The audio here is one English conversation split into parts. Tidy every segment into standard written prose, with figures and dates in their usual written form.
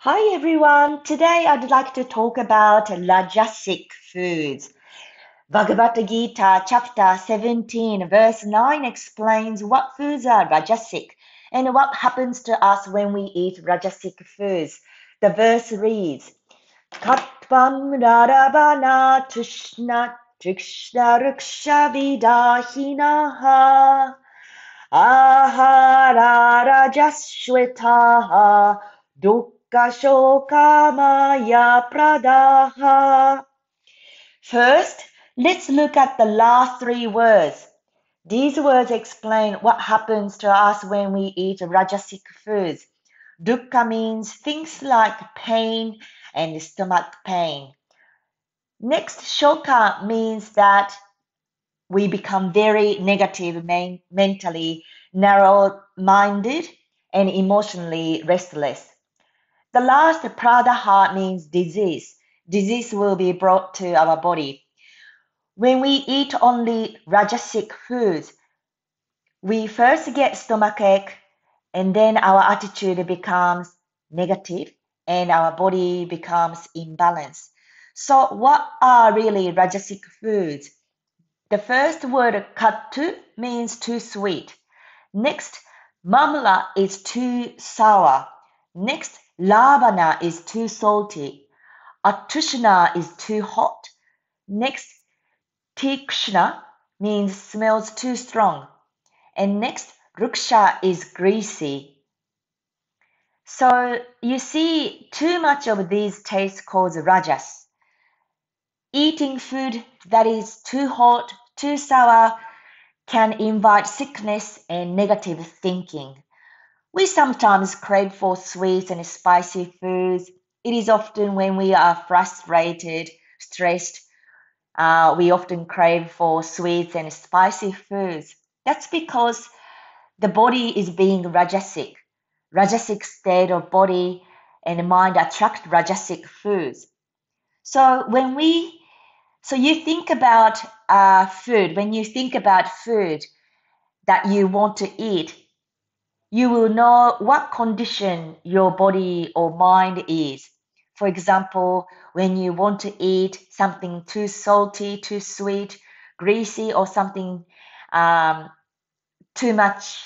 Hi everyone. Today I'd like to talk about Rajasic foods. Bhagavad-Gita chapter 17 verse 9 explains what foods are Rajasic and what happens to us when we eat Rajasic foods. The verse reads, Katvam radhavana tushna trikshna ruksha vidahinaha ahara rajashvetaha dukkha shoka maya pradaha. First, let's look at the last three words. These words explain what happens to us when we eat Rajasic foods. Dukkha means things like pain and stomach pain. Next, shoka means that we become very negative, mentally narrow-minded, and emotionally restless. The last pradaha means disease. Disease will be brought to our body. When we eat only Rajasic foods, we first get stomachache and then our attitude becomes negative and our body becomes imbalanced. So what are really Rajasic foods? The first word kattu means too sweet. Next, mamla is too sour. Next, lavana is too salty. Atushna is too hot. Next, tikshna means smells too strong. And next, ruksha is greasy. So you see, too much of these tastes cause rajas. Eating food that is too hot, too sour can invite sickness and negative thinking. We sometimes crave for sweet and spicy foods. It is often when we are frustrated, stressed, we often crave for sweets and spicy foods. That's because the body is being Rajasic. Rajasic state of body and mind attract Rajasic foods. So you think about food. When you think about food that you want to eat, you will know what condition your body or mind is. For example, when you want to eat something too salty, too sweet, greasy, or something um, too much,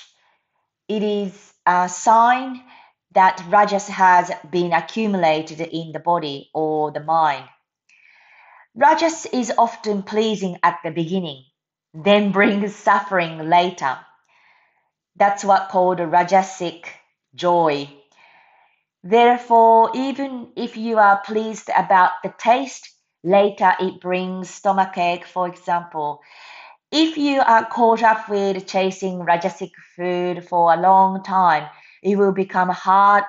it is a sign that rajas has been accumulated in the body or the mind. Rajas is often pleasing at the beginning, then brings suffering later. That's what called Rajasic joy. Therefore, even if you are pleased about the taste, later it brings stomachache, for example. If you are caught up with chasing Rajasic food for a long time, it will become hard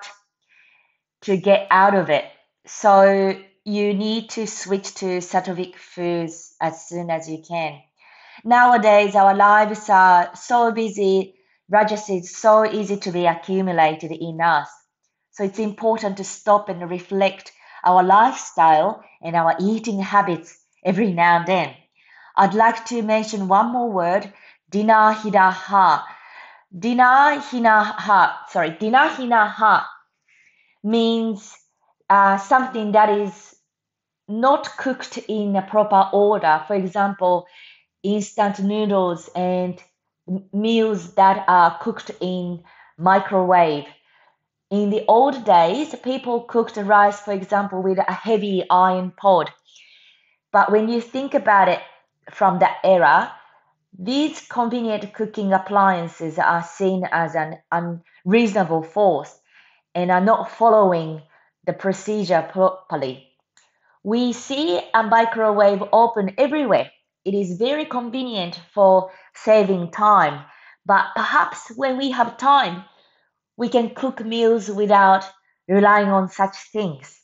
to get out of it. So you need to switch to Sattvic foods as soon as you can. Nowadays, our lives are so busy, Rajas is so easy to be accumulated in us. So it's important to stop and reflect our lifestyle and our eating habits every now and then. I'd like to mention one more word, dinahinaha. Dinahinaha means something that is not cooked in a proper order. For example, instant noodles and meals that are cooked in microwave. In the old days, people cooked rice, for example, with a heavy iron pot. But when you think about it from that era, these convenient cooking appliances are seen as an unreasonable force and are not following the procedure properly. We see a microwave open everywhere. It is very convenient for saving time, but perhaps when we have time, we can cook meals without relying on such things.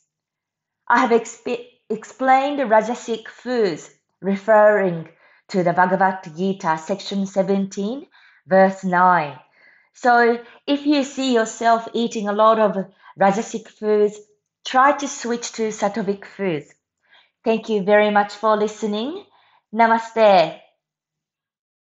I have explained Rajasic foods referring to the Bhagavad Gita section 17, verse 9. So if you see yourself eating a lot of Rajasic foods, try to switch to Sattvic foods. Thank you very much for listening. Namaste.